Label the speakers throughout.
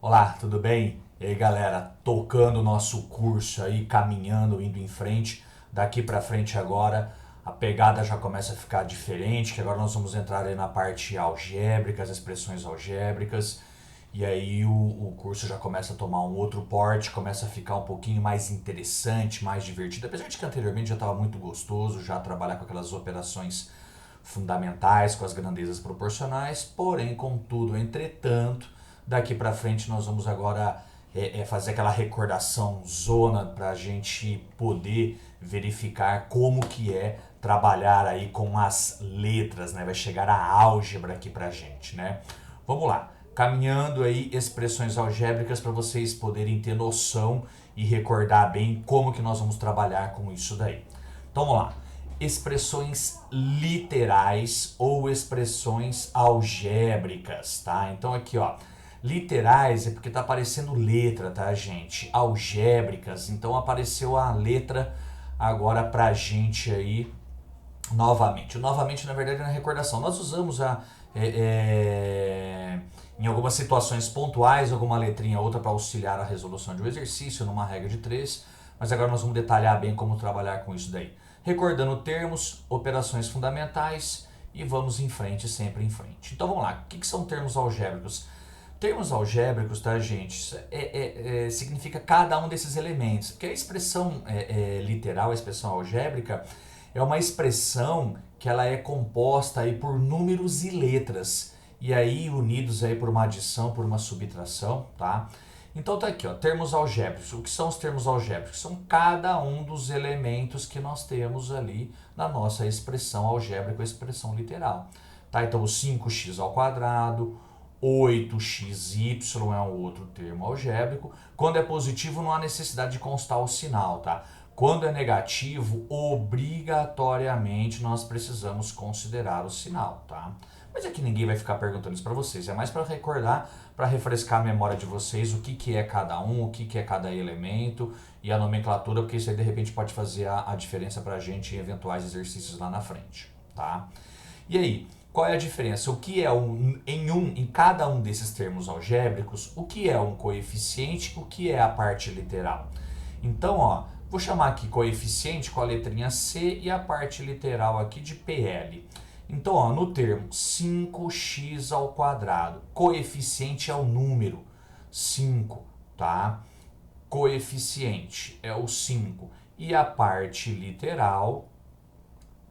Speaker 1: Olá, tudo bem? E aí, galera, tocando o nosso curso aí, caminhando, indo em frente. Daqui pra frente agora, a pegada já começa a ficar diferente, que agora nós vamos entrar aí na parte algébrica, as expressões algébricas. E aí o curso já começa a tomar um outro porte, começa a ficar um pouquinho mais interessante, mais divertido. Apesar de que anteriormente já estava muito gostoso, já trabalhar com aquelas operações fundamentais, com as grandezas proporcionais, porém, contudo, entretanto, daqui para frente nós vamos agora fazer aquela recordação zona para a gente poder verificar como que é trabalhar aí com as letras, né? Vai chegar a álgebra aqui pra gente, né? Vamos lá, caminhando aí expressões algébricas para vocês poderem ter noção e recordar bem como que nós vamos trabalhar com isso daí. Então vamos lá, expressões literais ou expressões algébricas, tá? Então aqui, ó, literais é porque tá aparecendo letra, tá, gente? Algébricas, então apareceu a letra agora pra gente aí novamente. Novamente, na verdade, é na recordação. Nós usamos em algumas situações pontuais, alguma letrinha ou outra para auxiliar a resolução de um exercício numa regra de 3, mas agora nós vamos detalhar bem como trabalhar com isso daí. Recordando termos, operações fundamentais e vamos em frente, sempre em frente. Então vamos lá, o que são termos algébricos? Termos algébricos, tá, gente, significa cada um desses elementos, porque a expressão literal, a expressão algébrica, é uma expressão que ela é composta aí por números e letras, e aí unidos aí por uma adição, por uma subtração, tá? Então tá aqui, ó, termos algébricos. O que são os termos algébricos? São cada um dos elementos que nós temos ali na nossa expressão algébrica, expressão literal. Tá? Então o 5x ao quadrado, 8xy é um outro termo algébrico. Quando é positivo não há necessidade de constar o sinal, tá? Quando é negativo, obrigatoriamente nós precisamos considerar o sinal, tá? Mas aqui ninguém vai ficar perguntando isso para vocês, é mais para recordar, para refrescar a memória de vocês o que é cada um, o que é cada elemento e a nomenclatura, porque isso aí de repente pode fazer a diferença para a gente em eventuais exercícios lá na frente, tá? E aí, qual é a diferença? O que é em cada um desses termos algébricos, o que é um coeficiente, o que é a parte literal? Então, ó, vou chamar aqui coeficiente com a letrinha C e a parte literal aqui de PL. Então, ó, no termo 5x ao quadrado, coeficiente é o número 5, tá? Coeficiente é o 5 e a parte literal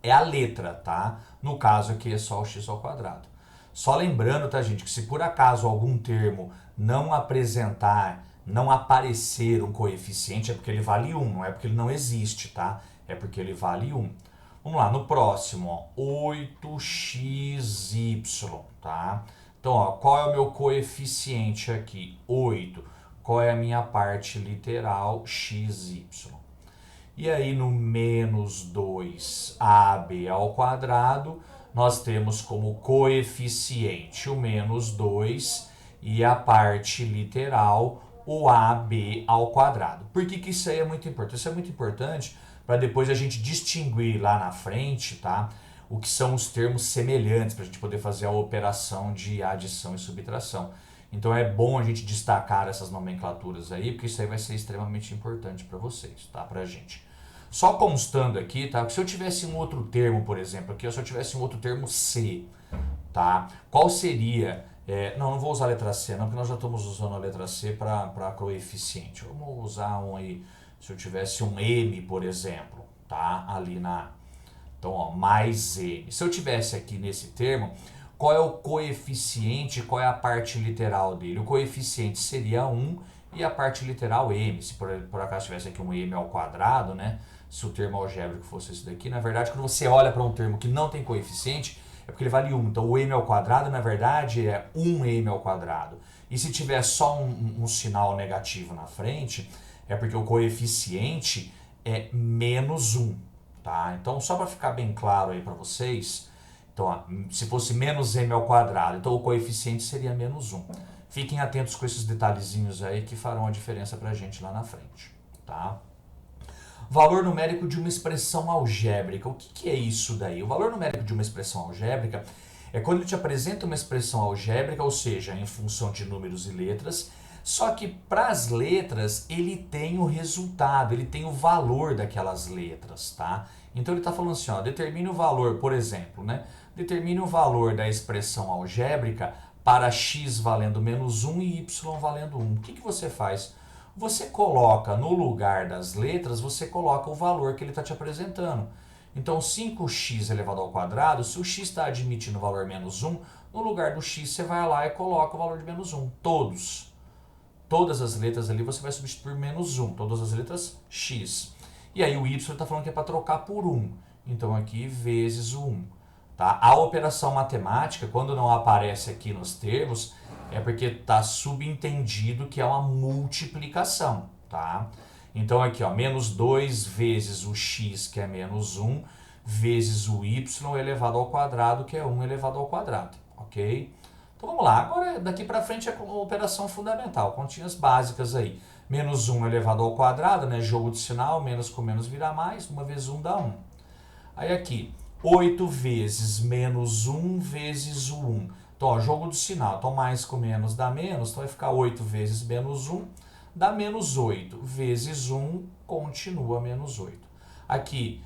Speaker 1: é a letra, tá? No caso aqui é só o x ao quadrado. Só lembrando, tá, gente, que se por acaso algum termo não apresentar, não aparecer um coeficiente, é porque ele vale 1, não é porque ele não existe, tá? É porque ele vale 1. Vamos lá, no próximo, ó, 8xy, tá? Então, ó, qual é o meu coeficiente aqui? 8. Qual é a minha parte literal? Xy. E aí no menos 2ab ao quadrado, nós temos como coeficiente o menos 2 e a parte literal o ab ao quadrado. Por que isso aí é muito importante? Isso é muito importante para depois a gente distinguir lá na frente, tá? O que são os termos semelhantes, para a gente poder fazer a operação de adição e subtração. Então é bom a gente destacar essas nomenclaturas aí, porque isso aí vai ser extremamente importante para vocês, tá? Pra gente. Só constando aqui, tá? Que se eu tivesse um outro termo, por exemplo, aqui, se eu tivesse um outro termo C, tá? Qual seria... não vou usar a letra C, não, porque nós já estamos usando a letra C para coeficiente. Vamos usar um aí, se eu tivesse um M, por exemplo, tá? Ali na... Então, ó, mais M. Se eu tivesse aqui nesse termo, qual é o coeficiente, qual é a parte literal dele? O coeficiente seria 1 e a parte literal M. Se por acaso tivesse aqui um M ao quadrado, né? Se o termo algébrico fosse esse daqui, na verdade, quando você olha para um termo que não tem coeficiente, é porque ele vale 1. Então, o M ao quadrado, na verdade, é 1M ao quadrado. E se tiver só um sinal negativo na frente, é porque o coeficiente é menos 1. Tá? Então, só para ficar bem claro aí para vocês, então, ó, se fosse menos M ao quadrado, então o coeficiente seria menos 1. Fiquem atentos com esses detalhezinhos aí que farão a diferença para a gente lá na frente. Tá? Valor numérico de uma expressão algébrica. O que é isso daí? O valor numérico de uma expressão algébrica é quando ele te apresenta uma expressão algébrica, ou seja, em função de números e letras, Só que para as letras, ele tem o resultado, ele tem o valor daquelas letras, tá? Então ele está falando assim, ó, determine o valor, por exemplo, né? Determine o valor da expressão algébrica para x valendo menos 1 e y valendo 1. O que você faz? Você coloca no lugar das letras, você coloca o valor que ele está te apresentando. Então 5x elevado ao quadrado, se o x está admitindo o valor menos 1, no lugar do x você vai lá e coloca o valor de menos 1. Todas as letras ali você vai substituir menos 1, todas as letras x. E aí o y está falando que é para trocar por 1. Então aqui vezes o 1. Tá? A operação matemática, quando não aparece aqui nos termos, é porque está subentendido que é uma multiplicação. Tá? Então aqui, ó, menos 2 vezes o x, que é menos 1, vezes o y elevado ao quadrado, que é 1 elevado ao quadrado. Ok? Então vamos lá, agora daqui para frente é uma operação fundamental, continhas básicas aí. Menos 1 elevado ao quadrado, né, jogo de sinal, menos com menos vira mais, 1 vezes 1 dá 1. Aí aqui, 8 vezes menos 1 vezes o 1. Então, ó, jogo de sinal, então mais com menos dá menos, então vai ficar 8 vezes menos 1, dá menos 8, vezes 1 continua menos 8. Aqui,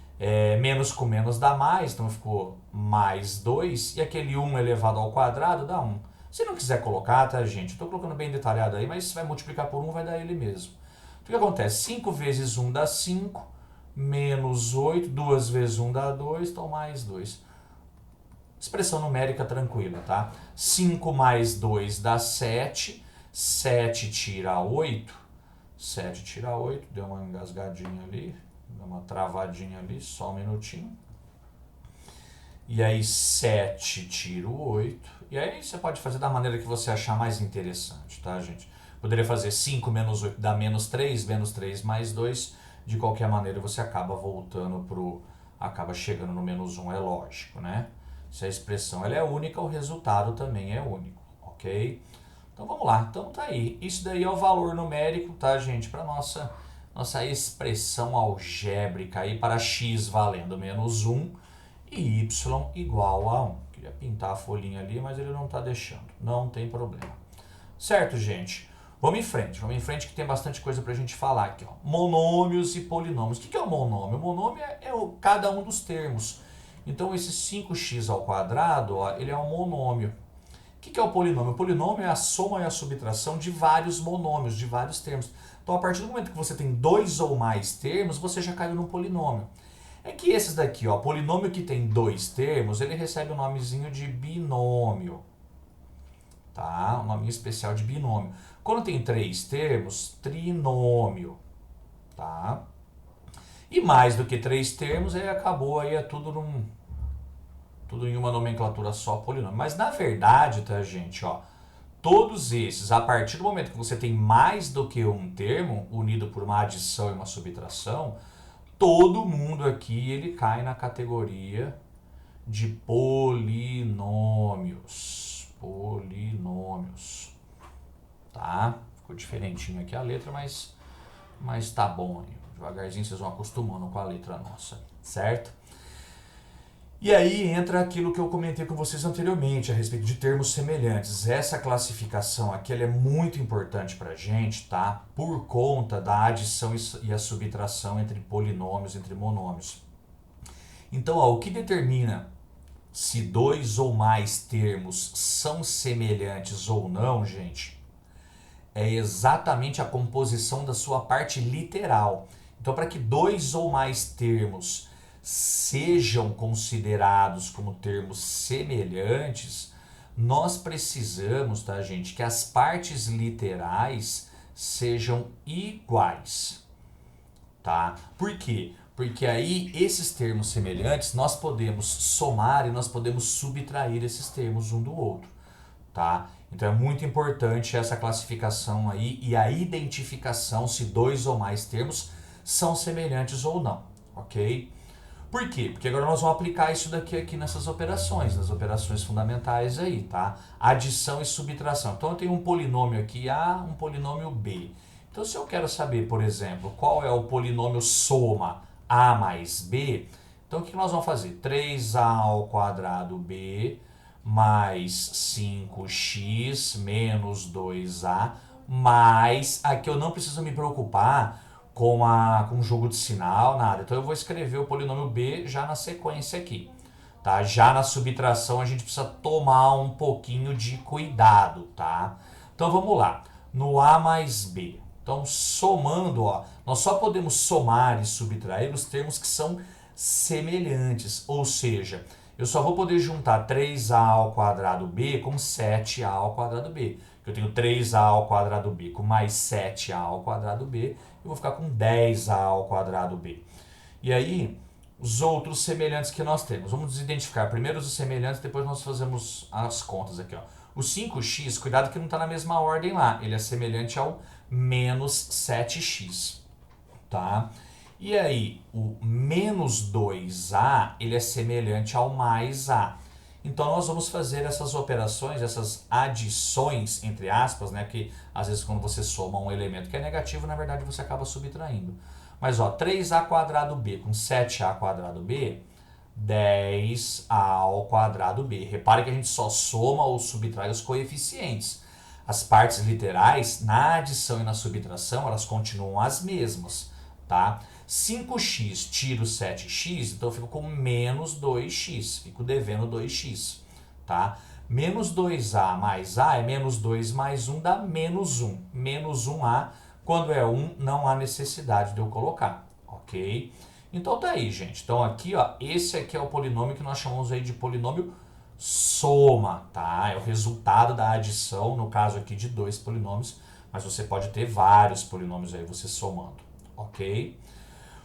Speaker 1: menos com menos dá mais, então ficou mais 2, e aquele 1 elevado ao quadrado dá 1. Se não quiser colocar, tá, gente? Estou colocando bem detalhado aí, mas se vai multiplicar por 1, vai dar ele mesmo. O que acontece? 5 vezes 1 dá 5, menos 8, 2 vezes 1 dá 2, então mais 2. Expressão numérica tranquila, tá? 5 mais 2 dá 7, 7 tira 8, 7 tira 8, deu uma engasgadinha ali, deu uma travadinha ali, só um minutinho. E aí 7 tira o 8, e aí você pode fazer da maneira que você achar mais interessante, tá, gente? Poderia fazer 5 menos 8 dá menos 3 mais 2, de qualquer maneira você acaba voltando acaba chegando no menos 1, é lógico, né? Se a expressão ela é única, o resultado também é único, ok? Então vamos lá, então tá aí. Isso daí é o valor numérico, tá, gente? Para nossa expressão algébrica aí para x valendo menos 1 e y igual a 1. Queria pintar a folhinha ali, mas ele não tá deixando, não tem problema. Certo, gente? Vamos em frente que tem bastante coisa pra gente falar aqui, ó. Monômios e polinômios. O que é o monômio? O monômio cada um dos termos. Então, esse 5x ao quadrado, ó, ele é um monômio. O que é o polinômio? O polinômio é a soma e a subtração de vários monômios, de vários termos. Então, a partir do momento que você tem 2 ou mais termos, você já caiu num polinômio. É que esses daqui, ó, polinômio que tem 2 termos, ele recebe o nomezinho de binômio. Tá? Um nominho especial de binômio. Quando tem 3 termos, trinômio. Tá? E mais do que 3 termos, aí acabou, aí é tudo em uma nomenclatura só, polinômio. Mas na verdade, tá, gente, ó, todos esses, a partir do momento que você tem mais do que um termo, unido por uma adição e uma subtração, todo mundo aqui ele cai na categoria de polinômios. Polinômios. Tá? Ficou diferentinho aqui a letra, mas tá bom aí. Devagarzinho vocês vão acostumando com a letra nossa, certo? E aí entra aquilo que eu comentei com vocês anteriormente a respeito de termos semelhantes. Essa classificação aqui ela é muito importante para a gente, tá? Por conta da adição e a subtração entre polinômios, entre monômios. Então, ó, o que determina se 2 ou mais termos são semelhantes ou não, gente, é exatamente a composição da sua parte literal. Então, para que 2 ou mais termos sejam considerados como termos semelhantes, nós precisamos, tá, gente, que as partes literais sejam iguais, tá? Por quê? Porque aí esses termos semelhantes nós podemos somar e nós podemos subtrair esses termos um do outro, tá? Então é muito importante essa classificação aí e a identificação se 2 ou mais termos são semelhantes ou não, ok? Por quê? Porque agora nós vamos aplicar isso daqui aqui nessas operações, nas operações fundamentais aí, tá? Adição e subtração. Então eu tenho um polinômio aqui A, um polinômio B. Então se eu quero saber, por exemplo, qual é o polinômio soma A mais B, então o que nós vamos fazer? 3A ao quadrado B mais 5x menos 2A mas aqui eu não preciso me preocupar com o jogo de sinal, nada. Então eu vou escrever o polinômio b já na sequência aqui. Tá? Já na subtração a gente precisa tomar um pouquinho de cuidado, tá? Então vamos lá. No a mais b. Então somando, ó, nós só podemos somar e subtrair os termos que são semelhantes, ou seja, eu só vou poder juntar 3a ao quadrado b com 7a ao quadrado b. Eu tenho 3a ao quadrado b com mais 7a ao quadrado b, eu vou ficar com 10a ao quadrado b. E aí, os outros semelhantes que nós temos. Vamos identificar primeiro os semelhantes, depois nós fazemos as contas aqui, ó. O 5x, cuidado que não está na mesma ordem lá, ele é semelhante ao menos 7x, tá? E aí, o menos 2a, ele é semelhante ao mais a. Então, nós vamos fazer essas operações, essas adições, entre aspas, né? Que às vezes quando você soma um elemento que é negativo, na verdade você acaba subtraindo. Mas, ó, 3a quadrado b com 7a quadrado b, 10a ao quadrado b. Repare que a gente só soma ou subtrai os coeficientes. As partes literais, na adição e na subtração, elas continuam as mesmas, tá? 5x tiro 7x, então eu fico com menos 2x, fico devendo 2x, tá? Menos 2a mais a é menos 2 mais 1 dá menos 1. Menos 1a, quando é 1, não há necessidade de eu colocar, ok? Então tá aí, gente. Então aqui, ó, esse aqui é o polinômio que nós chamamos aí de polinômio soma, tá? É o resultado da adição, no caso aqui de dois polinômios, mas você pode ter vários polinômios aí você somando, ok?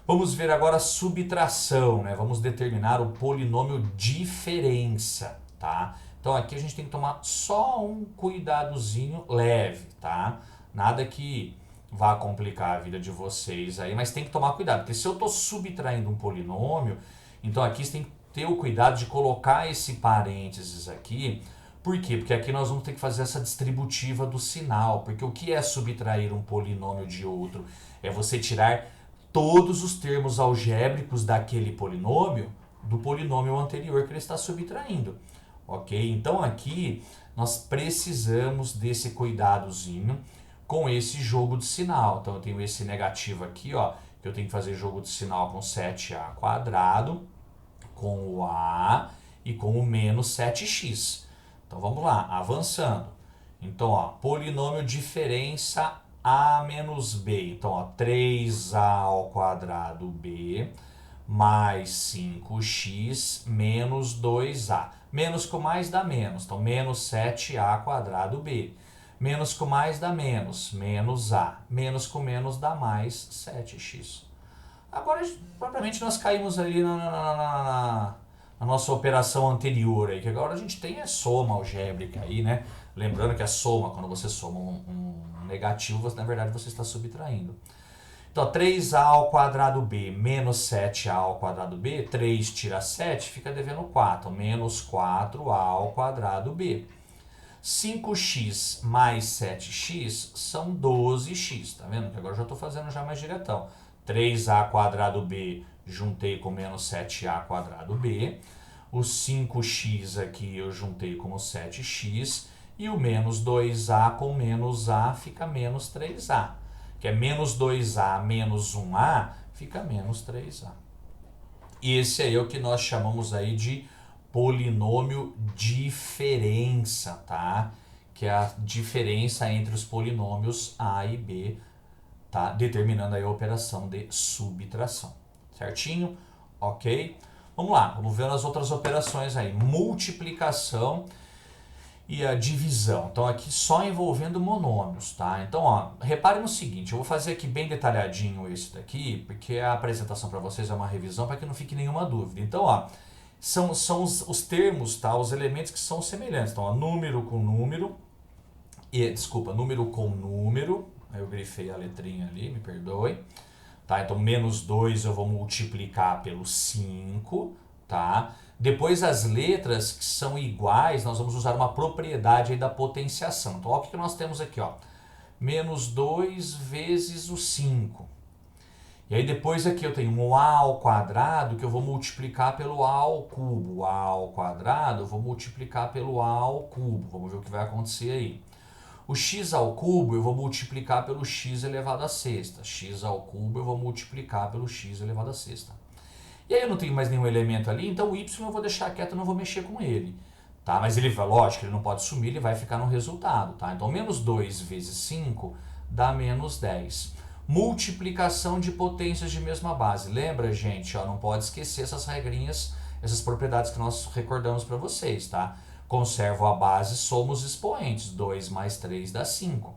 Speaker 1: Vamos ver agora a subtração, né? Vamos determinar o polinômio diferença, tá? Então aqui a gente tem que tomar só um cuidadozinho leve, tá? Nada que vá complicar a vida de vocês aí, mas tem que tomar cuidado, porque se eu estou subtraindo um polinômio, então aqui você tem que ter o cuidado de colocar esse parênteses aqui. Por quê? Porque aqui nós vamos ter que fazer essa distributiva do sinal, porque o que é subtrair um polinômio de outro? É você tirar todos os termos algébricos daquele polinômio do polinômio anterior que ele está subtraindo, ok? Então aqui nós precisamos desse cuidadozinho com esse jogo de sinal. Então eu tenho esse negativo aqui, ó, que eu tenho que fazer jogo de sinal com 7a quadrado, com o a e com o menos 7x. Então vamos lá, avançando. Então, ó, polinômio diferença a menos b. Então, ó, 3a ao quadrado b mais 5x menos 2a. Menos com mais dá menos. Então, menos 7a quadrado b. Menos com mais dá menos. Menos a. Menos com menos dá mais 7x. Agora, propriamente, nós caímos ali na nossa operação anterior, aí, que agora a gente tem a soma algébrica aí, né? Lembrando que a soma, quando você soma um negativo, você, na verdade você está subtraindo. Então, 3a ao quadrado b menos 7a ao quadrado b, 3 tira 7, fica devendo 4, menos 4a ao quadrado b. 5x mais 7x são 12x, tá vendo? Que agora eu já estou fazendo já mais diretão. 3a quadrado b juntei com menos 7a quadrado b. O 5x aqui eu juntei com o 7x. E o menos 2a com menos a fica menos 3a. Que é menos 2a menos 1a fica menos 3a. E esse aí é o que nós chamamos aí de polinômio diferença, tá? Que é a diferença entre os polinômios a e b, tá? Determinando aí a operação de subtração. Certinho? Ok? Vamos lá, vamos ver as outras operações aí. Multiplicação e a divisão. Então aqui só envolvendo monômios, tá? Então, ó, repare no seguinte, eu vou fazer aqui bem detalhadinho esse daqui, porque a apresentação para vocês é uma revisão para que não fique nenhuma dúvida. Então, ó, são os termos, tá? Os elementos que são semelhantes. Então, ó, número com número, número com número, aí eu grifei a letrinha ali, me perdoe. Tá? Então, menos 2 eu vou multiplicar pelo 5, tá? Depois, as letras que são iguais, nós vamos usar uma propriedade aí da potenciação. Então, olha o que nós temos aqui, ó. Menos 2 vezes o 5. E aí, depois aqui eu tenho um a ao quadrado, que eu vou multiplicar pelo a ao cubo. O a ao quadrado eu vou multiplicar pelo a ao cubo. Vamos ver o que vai acontecer aí. O x ao cubo eu vou multiplicar pelo x elevado à sexta. X ao cubo eu vou multiplicar pelo x elevado à sexta. E aí eu não tenho mais nenhum elemento ali, então o y eu vou deixar quieto, eu não vou mexer com ele. Tá? Mas ele, lógico, ele não pode sumir, ele vai ficar no resultado. Tá? Então menos 2 vezes 5 dá menos 10. Multiplicação de potências de mesma base. Lembra, gente? Ó, não pode esquecer essas regrinhas, essas propriedades que nós recordamos para vocês. Tá? Conservo a base, somos expoentes. 2 mais 3 dá 5.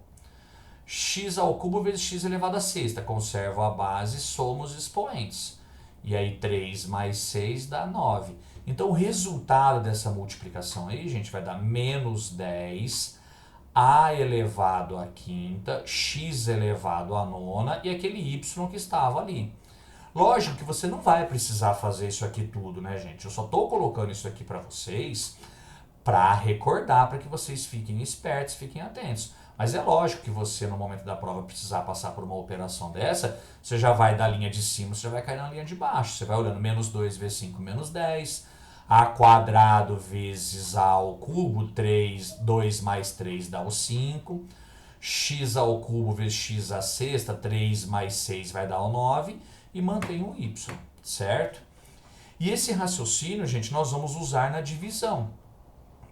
Speaker 1: X ao cubo vezes x elevado à sexta. Conservo a base, somos expoentes. E aí 3 mais 6 dá 9. Então o resultado dessa multiplicação aí, gente, vai dar menos 10 a elevado à quinta, x elevado à nona e aquele y que estava ali. Lógico que você não vai precisar fazer isso aqui tudo, né, gente? Eu só estou colocando isso aqui para vocês para recordar, para que vocês fiquem espertos, fiquem atentos. Mas é lógico que você, no momento da prova, precisar passar por uma operação dessa, você já vai da linha de cima, você já vai cair na linha de baixo. Você vai olhando menos 2 vezes 5, menos 10. A quadrado vezes a ao cubo, 2 mais 3 dá o 5. X ao cubo vezes x à sexta, 3 mais 6 vai dar o 9. E mantém o y, certo? E esse raciocínio, gente, nós vamos usar na divisão.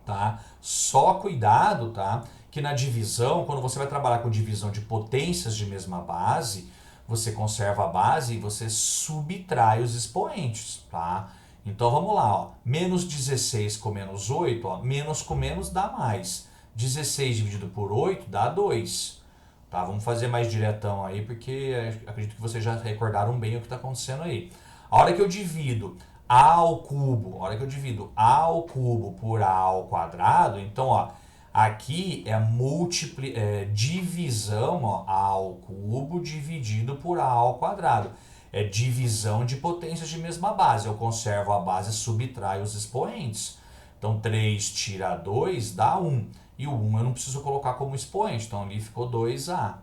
Speaker 1: Tá? Só cuidado, tá? Que na divisão, quando você vai trabalhar com divisão de potências de mesma base, você conserva a base e você subtrai os expoentes, tá? Então vamos lá, ó. Menos 16 com menos 8, ó, menos com menos dá mais. 16 dividido por 8 dá 2. Tá? Vamos fazer mais diretão aí, porque acredito que vocês já recordaram bem o que está acontecendo aí. A hora que eu divido a ao cubo, a hora que eu divido a ao cubo por a ao quadrado, então, ó, aqui é divisão, ó, a ao cubo dividido por a ao quadrado. É divisão de potências de mesma base. Eu conservo a base, subtraio os expoentes. Então, 3 tira 2 dá 1. E o 1 eu não preciso colocar como expoente, então ali ficou 2a.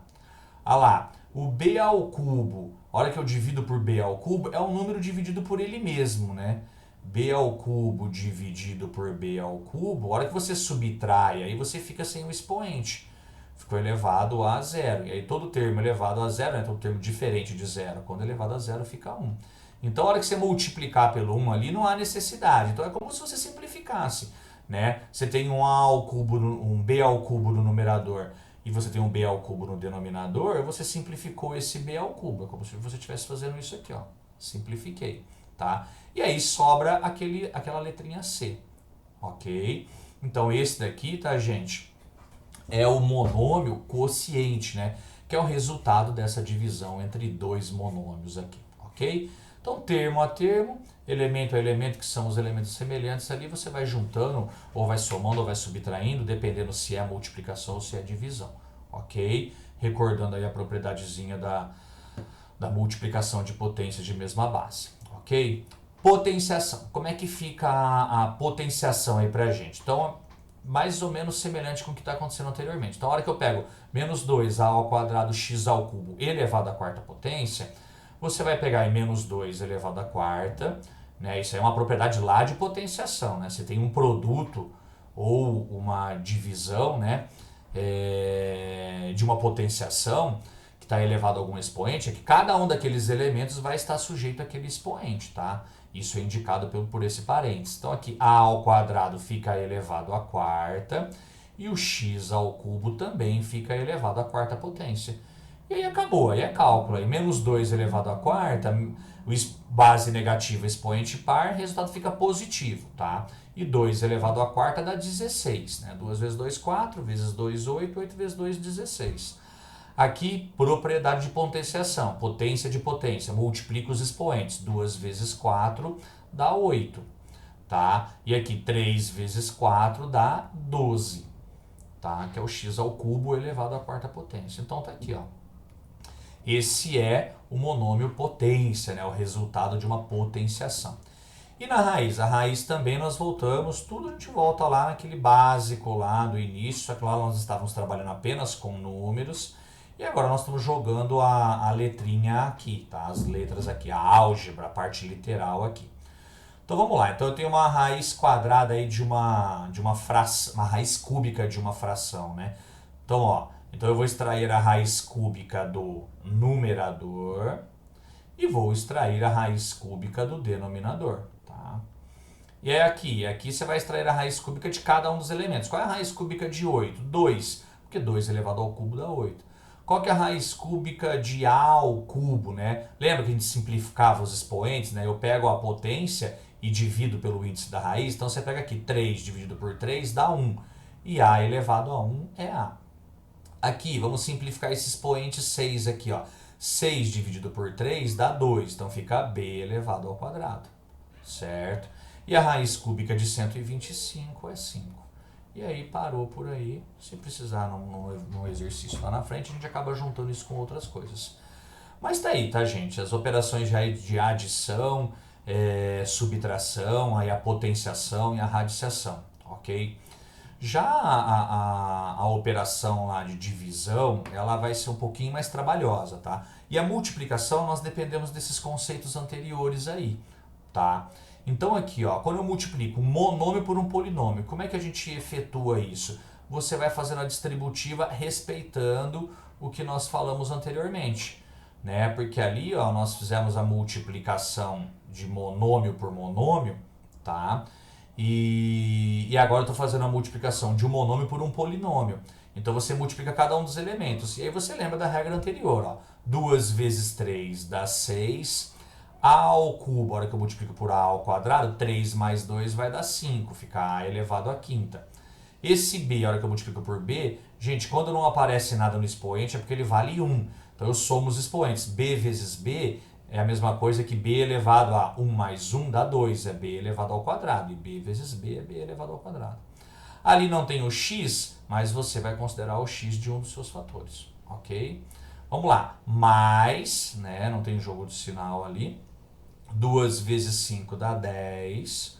Speaker 1: Olha lá, o b ao cubo, a hora que eu divido por b ao cubo, é um número dividido por ele mesmo, né? B ao cubo dividido por b ao cubo, a hora que você subtrai, aí você fica sem o expoente. Ficou elevado a zero. E aí todo termo elevado a zero, né? Todo termo diferente de zero, quando elevado a zero fica 1. Então a hora que você multiplicar pelo 1 ali, não há necessidade. Então é como se você simplificasse, né? Você tem um a ao cubo, um b ao cubo no numerador e você tem um b ao cubo no denominador, você simplificou esse b ao cubo. É como se você estivesse fazendo isso aqui, ó. Simplifiquei, tá? E aí sobra aquela letrinha C, ok? Então esse daqui, tá, gente, é o monômio quociente, né? Que é o resultado dessa divisão entre dois monômios aqui, ok? Então, termo a termo, elemento a elemento, que são os elementos semelhantes ali, você vai juntando, ou vai somando, ou vai subtraindo, dependendo se é multiplicação ou se é divisão, ok? Recordando aí a propriedadezinha da multiplicação de potências de mesma base, ok? Potenciação. Como é que fica a potenciação aí pra gente? Então, mais ou menos semelhante com o que está acontecendo anteriormente. Então, a hora que eu pego menos 2a ao quadrado x ao cubo elevado à quarta potência, você vai pegar em menos 2 elevado à quarta, né? Isso aí é uma propriedade lá de potenciação, né? Você tem um produto ou uma divisão, né? De uma potenciação que está elevado a algum expoente, é que cada um daqueles elementos vai estar sujeito àquele expoente, tá? Isso é indicado por esse parênteses. Então aqui a ao quadrado fica elevado à quarta e o x ao cubo também fica elevado à quarta potência. E aí acabou, aí é cálculo. Aí menos 2 elevado à quarta, base negativa, expoente par, resultado fica positivo, tá? E 2 elevado à quarta dá 16, né? 2 vezes 2, 4, vezes 2, 8, 8 vezes 2, 16. Aqui, propriedade de potenciação, potência de potência, multiplica os expoentes, 2 vezes 4 dá 8, tá? E aqui 3 vezes 4 dá 12, tá? Que é o x ao cubo elevado à quarta potência. Então tá aqui, ó. Esse é o monômio potência, né? O resultado de uma potenciação. E na raiz? A raiz também nós voltamos, tudo a gente volta lá naquele básico lá do início, só que lá nós estávamos trabalhando apenas com números. E agora nós estamos jogando a letrinha aqui, tá? As letras aqui, a álgebra, a parte literal aqui. Então vamos lá. Então eu tenho uma raiz quadrada aí de uma fração, uma raiz cúbica de uma fração, né? Então, ó, então eu vou extrair a raiz cúbica do numerador e vou extrair a raiz cúbica do denominador, tá? E é aqui você vai extrair a raiz cúbica de cada um dos elementos. Qual é a raiz cúbica de 8? 2, porque 2 elevado ao cubo dá 8. Qual que é a raiz cúbica de A ao cubo, né? Lembra que a gente simplificava os expoentes, né? Eu pego a potência e divido pelo índice da raiz. Então você pega aqui 3 dividido por 3 dá 1. E A elevado a 1 é A. Aqui, vamos simplificar esse expoente 6 aqui, ó. 6 dividido por 3 dá 2, então fica B elevado ao quadrado, certo? E a raiz cúbica de 125 é 5. E aí parou por aí, se precisar num exercício lá na frente, a gente acaba juntando isso com outras coisas. Mas tá aí, tá, gente? As operações de adição, subtração, aí a potenciação e a radiciação, ok? Já a operação lá de divisão, ela vai ser um pouquinho mais trabalhosa, tá? E a multiplicação, nós dependemos desses conceitos anteriores aí, tá? Então aqui, ó, quando eu multiplico um monômio por um polinômio, como é que a gente efetua isso? Você vai fazendo a distributiva respeitando o que nós falamos anteriormente, né? Porque ali, ó, nós fizemos a multiplicação de monômio por monômio, tá? E agora eu estou fazendo a multiplicação de um monômio por um polinômio. Então você multiplica cada um dos elementos. E aí você lembra da regra anterior. Ó. 2 vezes 3 dá 6. A ao cubo, a hora que eu multiplico por A ao quadrado, 3 mais 2 vai dar 5. Fica A elevado à quinta. Esse B, a hora que eu multiplico por B, gente, quando não aparece nada no expoente é porque ele vale 1. Então eu somo os expoentes. B vezes B é a mesma coisa que B elevado a 1 mais 1 dá 2, é B elevado ao quadrado. E B vezes B é B elevado ao quadrado. Ali não tem o x, mas você vai considerar o x de um dos seus fatores, ok? Vamos lá. Mais, né, não tem jogo de sinal ali. 2 vezes 5 dá 10.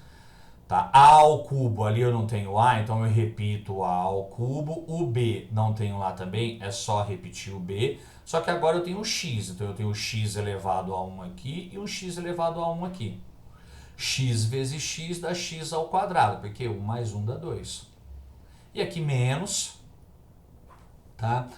Speaker 1: Tá? A ao cubo, ali eu não tenho A, então eu repito o A ao cubo. O B não tenho lá também, é só repetir o B. Só que agora eu tenho o x, então eu tenho o x elevado a 1 aqui e o x elevado a 1 aqui. X vezes x dá x ao quadrado, porque 1 mais 1 dá 2. E aqui menos, tá?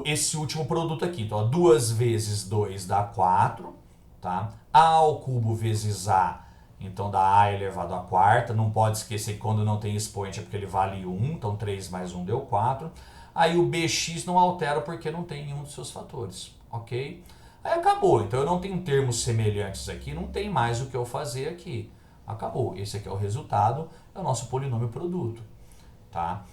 Speaker 1: Esse último produto aqui, então 2 vezes 2 dá 4, tá? A ao cubo vezes A, então dá A elevado à quarta. Não pode esquecer que quando não tem expoente é porque ele vale 1, então 3 mais 1 deu 4. Aí o bx não altera porque não tem nenhum dos seus fatores, ok? Aí acabou, então eu não tenho termos semelhantes aqui, não tem mais o que eu fazer aqui. Acabou, esse aqui é o resultado, é o nosso polinômio produto, tá?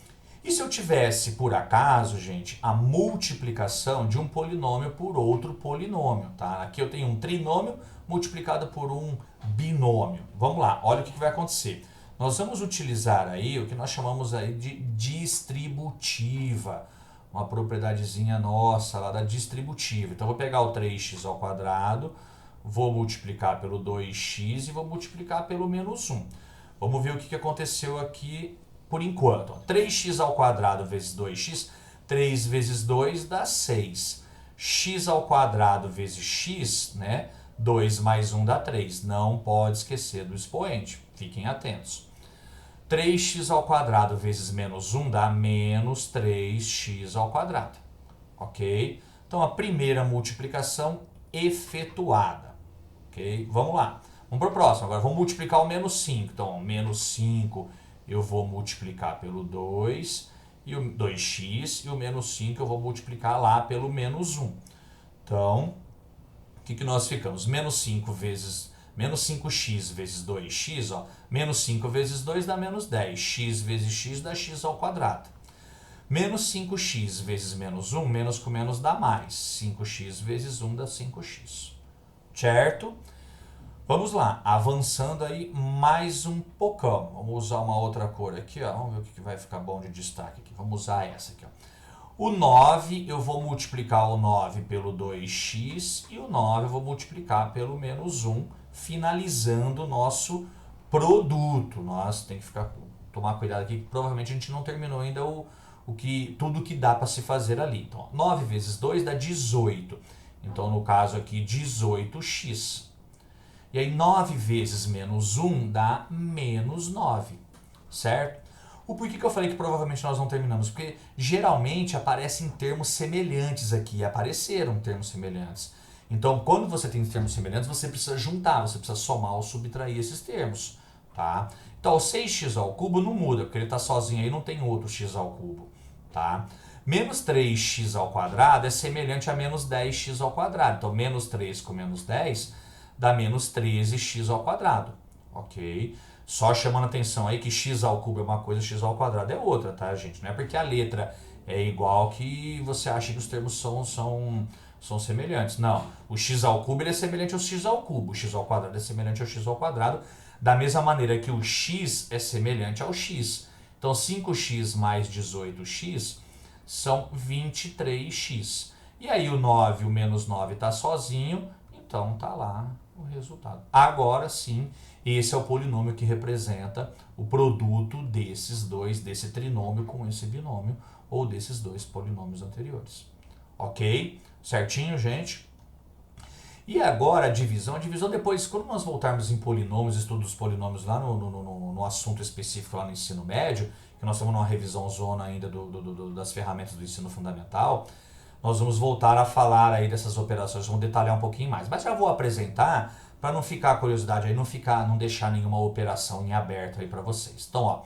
Speaker 1: E se eu tivesse, por acaso, gente, a multiplicação de um polinômio por outro polinômio, tá? Aqui eu tenho um trinômio multiplicado por um binômio. Vamos lá, olha o que vai acontecer. Nós vamos utilizar aí o que nós chamamos aí de distributiva, uma propriedadezinha nossa lá da distributiva. Então eu vou pegar o 3x ao quadrado, vou multiplicar pelo 2x e vou multiplicar pelo menos 1. Vamos ver o que aconteceu aqui por enquanto. 3x ao quadrado vezes 2x, 3 vezes 2 dá 6. X ao quadrado vezes x, né? 2 mais 1 dá 3. Não pode esquecer do expoente. Fiquem atentos. 3x ao quadrado vezes menos 1 dá menos 3x ao quadrado. Ok? Então, a primeira multiplicação efetuada. Ok? Vamos lá. Vamos para o próximo. Agora, vamos multiplicar o menos 5. Então, menos 5 eu vou multiplicar pelo 2, e o 2x, e o menos 5 eu vou multiplicar lá pelo menos 1. Então, o que nós ficamos? Menos 5 vezes... Menos 5x vezes 2x, ó, menos 5 vezes 2 dá menos 10. X vezes x dá x ao quadrado. Menos 5x vezes menos 1, menos com menos dá mais. 5x vezes 1 dá 5x. Certo? Vamos lá, avançando aí mais um pocão. Vamos usar uma outra cor aqui, ó. Vamos ver o que vai ficar bom de destaque aqui. Vamos usar essa aqui, ó. O 9, eu vou multiplicar o 9 pelo 2x e o 9 eu vou multiplicar pelo menos 1, finalizando o nosso produto. Nós tem que tomar cuidado aqui, que provavelmente a gente não terminou ainda tudo que dá para se fazer ali. Então, 9 vezes 2 dá 18. Então, no caso aqui, 18x. E aí, 9 vezes menos 1 dá menos 9, certo? O porquê que eu falei que provavelmente nós não terminamos? Porque geralmente aparecem termos semelhantes aqui, apareceram termos semelhantes. Então, quando você tem termos semelhantes, você precisa juntar, você precisa somar ou subtrair esses termos, tá? Então, o 6x ao cubo não muda, porque ele está sozinho aí, não tem outro x ao cubo, tá? Menos 3x ao quadrado é semelhante a menos 10x ao quadrado. Então, menos 3 com menos 10 dá menos 13x ao quadrado, ok? Só chamando atenção aí que x ao cubo é uma coisa, x ao quadrado é outra, tá, gente? Não é porque a letra é igual que você acha que os termos são semelhantes. Não, o x ao cubo ele é semelhante ao x ao cubo, o x ao quadrado é semelhante ao x ao quadrado, da mesma maneira que o x é semelhante ao x. Então, 5x mais 18x são 23x. E aí o 9, o menos 9 está sozinho, então está lá o resultado. Agora sim, esse é o polinômio que representa o produto desses dois, desse trinômio com esse binômio, ou desses dois polinômios anteriores. Ok? Certinho, gente? E agora a divisão depois, quando nós voltarmos em polinômios, estudo dos polinômios lá no assunto específico lá no ensino médio, que nós estamos numa revisão zona ainda das ferramentas do ensino fundamental, nós vamos voltar a falar aí dessas operações, vamos detalhar um pouquinho mais. Mas já vou apresentar para não ficar a curiosidade aí, não deixar nenhuma operação em aberto aí para vocês. Então, ó,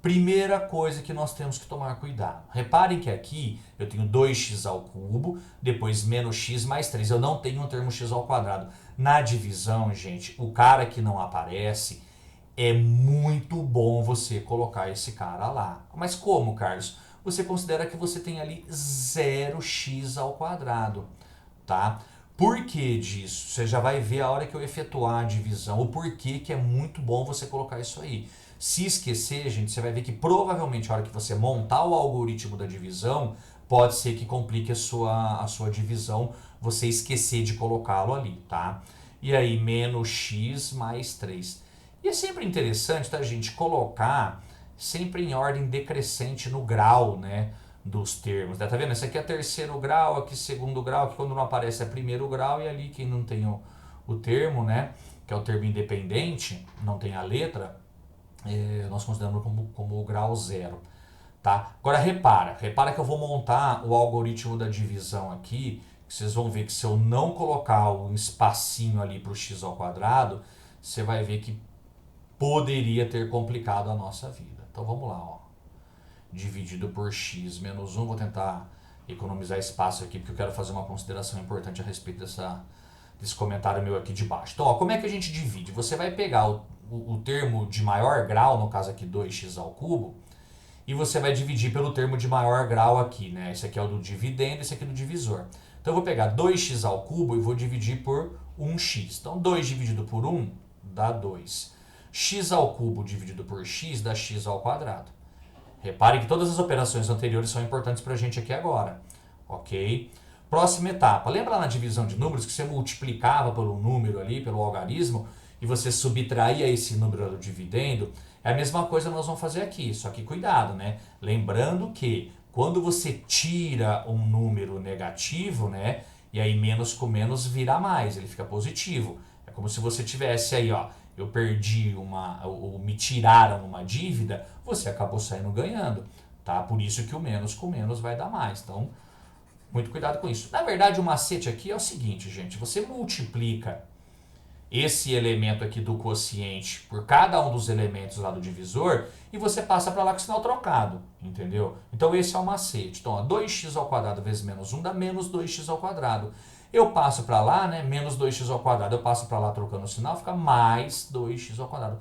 Speaker 1: primeira coisa que nós temos que tomar cuidado. Reparem que aqui eu tenho 2x ao cubo, depois menos x mais 3. Eu não tenho um termo x ao quadrado. Na divisão, gente, o cara que não aparece, é muito bom você colocar esse cara lá. Mas como, Carlos? Você considera que você tem ali 0x ao quadrado, tá? Por que disso? Você já vai ver a hora que eu efetuar a divisão, o porquê que é muito bom você colocar isso aí. Se esquecer, gente, você vai ver que provavelmente a hora que você montar o algoritmo da divisão, pode ser que complique a sua divisão, você esquecer de colocá-lo ali, tá? E aí, menos x mais 3. E é sempre interessante, tá, gente, colocar sempre em ordem decrescente no grau, né, dos termos. Tá vendo? Esse aqui é terceiro grau, aqui segundo grau, aqui quando não aparece é primeiro grau, e ali quem não tem o termo, né, que é o termo independente, não tem a letra, nós consideramos como o grau zero. Tá? Agora repara que eu vou montar o algoritmo da divisão aqui, que vocês vão ver que se eu não colocar um espacinho ali para o x ao quadrado, você vai ver que poderia ter complicado a nossa vida. Então vamos lá, ó. Dividido por x menos 1, vou tentar economizar espaço aqui, porque eu quero fazer uma consideração importante a respeito desse comentário meu aqui de baixo. Então, ó, como é que a gente divide? Você vai pegar o termo de maior grau, no caso aqui 2x ao cubo, e você vai dividir pelo termo de maior grau aqui, né? Esse aqui é o do dividendo, esse aqui é do divisor. Então eu vou pegar 2x ao cubo e vou dividir por 1x. Então 2 dividido por 1 dá 2. X ao cubo dividido por x dá x ao quadrado. Reparem que todas as operações anteriores são importantes para a gente aqui agora. Ok? Próxima etapa. Lembra lá na divisão de números que você multiplicava pelo número ali, pelo algarismo, e você subtraía esse número do dividendo? É a mesma coisa que nós vamos fazer aqui, só que cuidado, né? Lembrando que quando você tira um número negativo, né? E aí menos com menos vira mais, ele fica positivo. É como se você tivesse aí, ó, eu perdi ou me tiraram uma dívida, você acabou saindo ganhando, tá? Por isso que o menos com menos vai dar mais. Então, muito cuidado com isso. Na verdade, o macete aqui é o seguinte, gente, você multiplica esse elemento aqui do quociente por cada um dos elementos lá do divisor e você passa para lá com o sinal trocado, entendeu? Então esse é o macete. Então, ó, 2x ao quadrado vezes menos 1 dá menos 2x ao quadrado. Eu passo para lá, né, menos 2x ao quadrado, eu passo para lá trocando o sinal, fica mais 2x ao quadrado.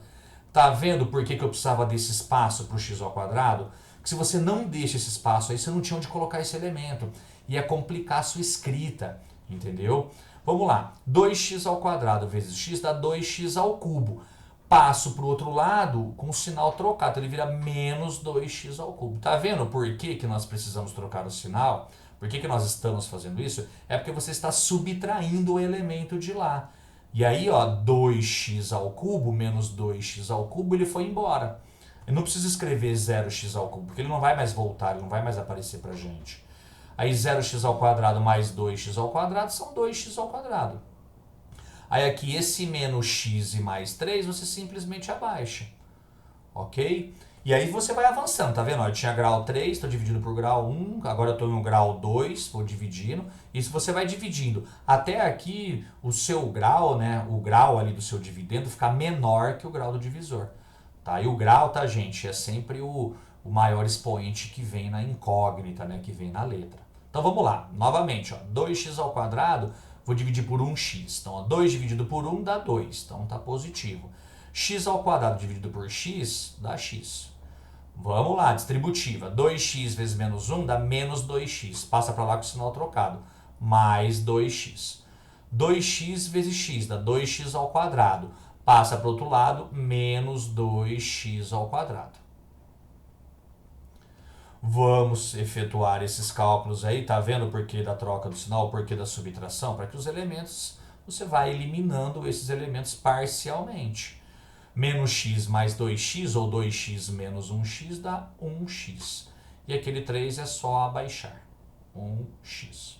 Speaker 1: Tá vendo por que eu precisava desse espaço para o x ao quadrado? Porque se você não deixa esse espaço aí, você não tinha onde colocar esse elemento. Ia complicar a sua escrita, entendeu? Vamos lá, 2x ao quadrado vezes x dá 2x ao cubo. Passo para o outro lado com o sinal trocado, então ele vira menos 2x ao cubo. Tá vendo por que nós precisamos trocar o sinal? Por que nós estamos fazendo isso? É porque você está subtraindo o elemento de lá. E aí, ó, 2x ao cubo menos 2x ao cubo, ele foi embora. Eu não preciso escrever 0x ao cubo, porque ele não vai mais voltar, ele não vai mais aparecer pra gente. Aí 0x ao quadrado mais 2x ao quadrado são 2x ao quadrado. Aí aqui esse menos x e mais 3 você simplesmente abaixa. Ok? E aí você vai avançando, tá vendo? Ó, eu tinha grau 3, estou dividindo por grau 1, agora eu estou no grau 2, vou dividindo. Isso você vai dividindo. Até aqui o seu grau, né, o grau ali do seu dividendo ficar menor que o grau do divisor. Tá? E o grau, tá, gente, é sempre o maior expoente que vem na incógnita, né, que vem na letra. Então vamos lá, novamente, ó, 2x ao quadrado, vou dividir por 1x. Então, ó, 2 dividido por 1 dá 2, então tá positivo. X ao quadrado dividido por x dá x. Vamos lá, distributiva. 2x vezes menos 1 dá menos 2x. Passa para lá com o sinal trocado. Mais 2x. 2x vezes x dá 2x ao quadrado. Passa para o outro lado, menos 2x ao quadrado. Vamos efetuar esses cálculos aí, tá vendo o porquê da troca do sinal, o porquê da subtração? Para que os elementos, você vai eliminando esses elementos parcialmente. Menos x mais 2x, ou 2x menos 1x, dá 1x. E aquele 3 é só abaixar. 1x.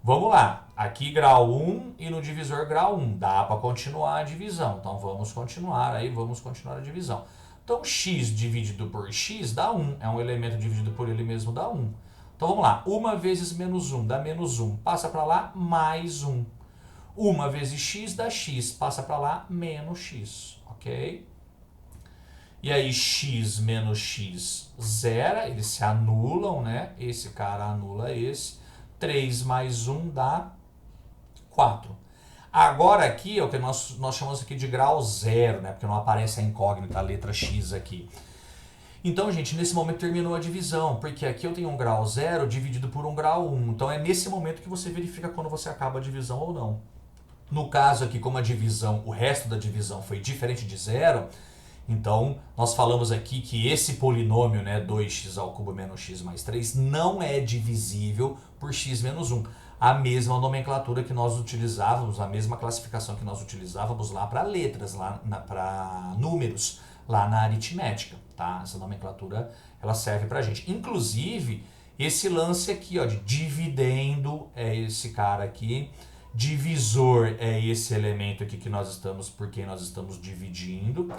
Speaker 1: Vamos lá. Aqui grau 1 e no divisor grau 1. Dá para continuar a divisão. Então vamos continuar aí, vamos continuar a divisão. Então x dividido por x dá 1. É um elemento dividido por ele mesmo dá 1. Então vamos lá. 1 vezes menos 1 dá menos 1. Passa para lá, mais 1. 1 vezes x dá x. Passa para lá, menos x. Ok? E aí x menos x zera, eles se anulam, né? Esse cara anula esse. 3 mais 1 dá 4. Agora aqui é o que nós chamamos aqui de grau zero, né? Porque não aparece a incógnita, a letra x aqui. Então, gente, nesse momento terminou a divisão, porque aqui eu tenho um grau zero dividido por um grau 1. Então é nesse momento que você verifica quando você acaba a divisão ou não. No caso aqui, como a divisão, o resto da divisão foi diferente de zero, então nós falamos aqui que esse polinômio, né, 2x ao cubo menos x mais 3, não é divisível por x menos 1. A mesma nomenclatura que nós utilizávamos, a mesma classificação que nós utilizávamos lá para letras, lá para números, lá na aritmética, tá? Essa nomenclatura, ela serve para a gente. Inclusive, esse lance aqui, ó, de dividendo, é esse cara aqui. Divisor é esse elemento aqui que nós estamos, por quem nós estamos dividindo.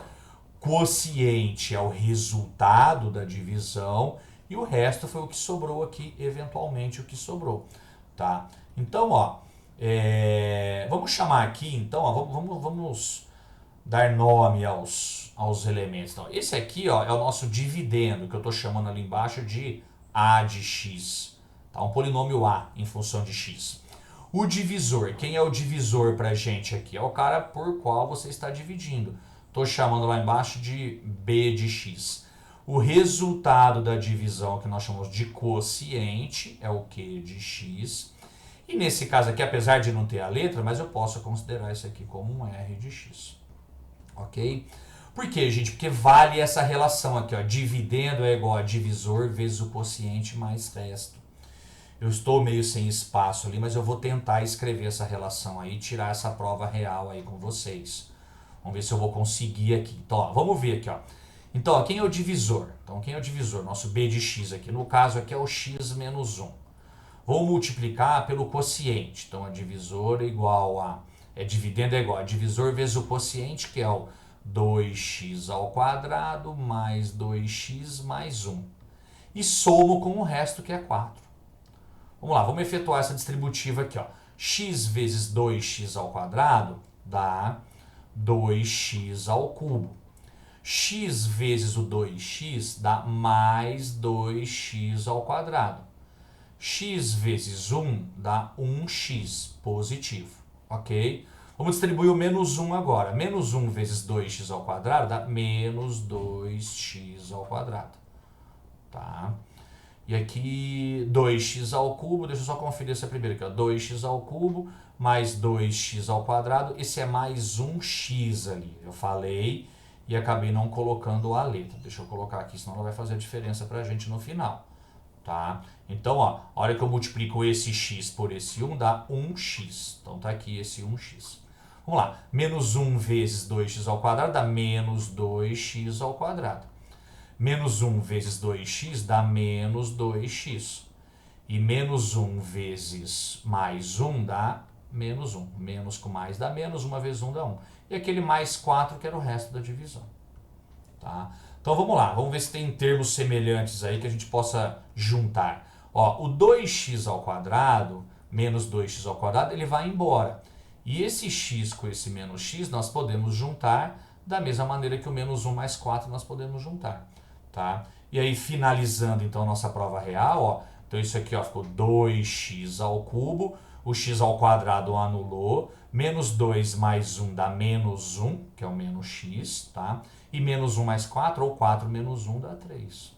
Speaker 1: Quociente é o resultado da divisão. E o resto foi o que sobrou aqui, eventualmente o que sobrou. Tá? Então, ó, vamos chamar aqui, então, ó, vamos dar nome aos elementos. Então, esse aqui, ó, é o nosso dividendo, que eu estou chamando ali embaixo de a de x. Tá? Um polinômio a em função de x. O divisor, quem é o divisor para a gente aqui? É o cara por qual você está dividindo. Estou chamando lá embaixo de b de x. O resultado da divisão, que nós chamamos de quociente, é o q de x. E nesse caso aqui, apesar de não ter a letra, mas eu posso considerar isso aqui como um r de x. Ok? Por quê, gente? Porque vale essa relação aqui, ó. Dividendo é igual a divisor vezes o quociente mais resto. Eu estou meio sem espaço ali, mas eu vou tentar escrever essa relação aí e tirar essa prova real aí com vocês. Vamos ver se eu vou conseguir aqui. Então, ó, vamos ver aqui, ó. Então, ó, quem é o divisor? Então, quem é o divisor? Nosso b de x aqui. No caso aqui é o x menos 1. Vou multiplicar pelo quociente. Então, a divisor é igual a... dividendo é igual a divisor vezes o quociente, que é o 2x ao quadrado mais 2x mais 1. E somo com o resto, que é 4. Vamos lá, vamos efetuar essa distributiva aqui, ó. X vezes 2x ao quadrado dá 2x ao cubo. X vezes o 2x dá mais 2x ao quadrado. X vezes 1 dá 1x positivo, ok? Vamos distribuir o menos 1 agora. Menos 1 vezes 2x ao quadrado dá menos 2x ao quadrado, tá? E aqui 2x ao cubo, deixa eu só conferir essa primeira aqui, ó. 2x ao cubo mais 2x ao quadrado, esse é mais 1x ali. Eu falei e acabei não colocando a letra. Deixa eu colocar aqui, senão não vai fazer a diferença pra gente no final. Tá? Então, ó, a hora que eu multiplico esse x por esse 1, dá 1x. Então tá aqui esse 1x. Vamos lá, menos 1 vezes 2x ao quadrado dá menos 2x ao quadrado. Menos 1 vezes 2x dá menos 2x. E menos 1 vezes mais 1 dá menos 1. Menos com mais dá menos, 1 vezes 1 dá 1. E aquele mais 4 que era o resto da divisão. Tá? Então vamos lá, vamos ver se tem termos semelhantes aí que a gente possa juntar. Ó, o 2x ao quadrado menos 2x ao quadrado, ele vai embora. E esse x com esse menos x nós podemos juntar da mesma maneira que o menos 1 mais 4 nós podemos juntar. Tá? E aí finalizando então nossa prova real, ó, então isso aqui ó, ficou 2x ao cubo, o x ao quadrado anulou, menos 2 mais 1 dá menos 1, que é o menos x, tá? E menos 1 mais 4, ou 4 menos 1 dá 3.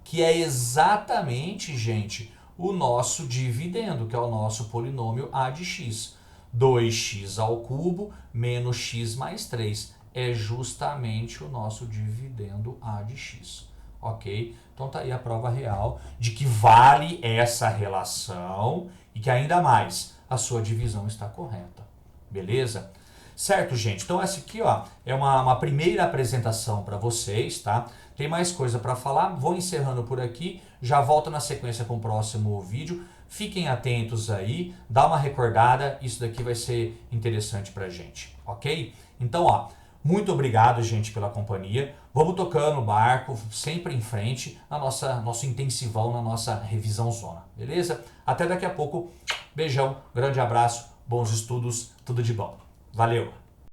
Speaker 1: Que é exatamente, gente, o nosso dividendo, que é o nosso polinômio a de x. 2x ao cubo menos x mais 3. É justamente o nosso dividendo a de x. Ok? Então tá aí a prova real de que vale essa relação e que ainda mais a sua divisão está correta. Beleza? Certo, gente? Então essa aqui ó, é uma primeira apresentação para vocês, tá? Tem mais coisa para falar, vou encerrando por aqui, já volto na sequência com o próximo vídeo. Fiquem atentos aí, dá uma recordada, isso daqui vai ser interessante pra gente, ok? Então, ó, muito obrigado, gente, pela companhia. Vamos tocando o barco, sempre em frente, na nosso intensivão, na nossa revisão zona, beleza? Até daqui a pouco, beijão, grande abraço, bons estudos, tudo de bom. Valeu!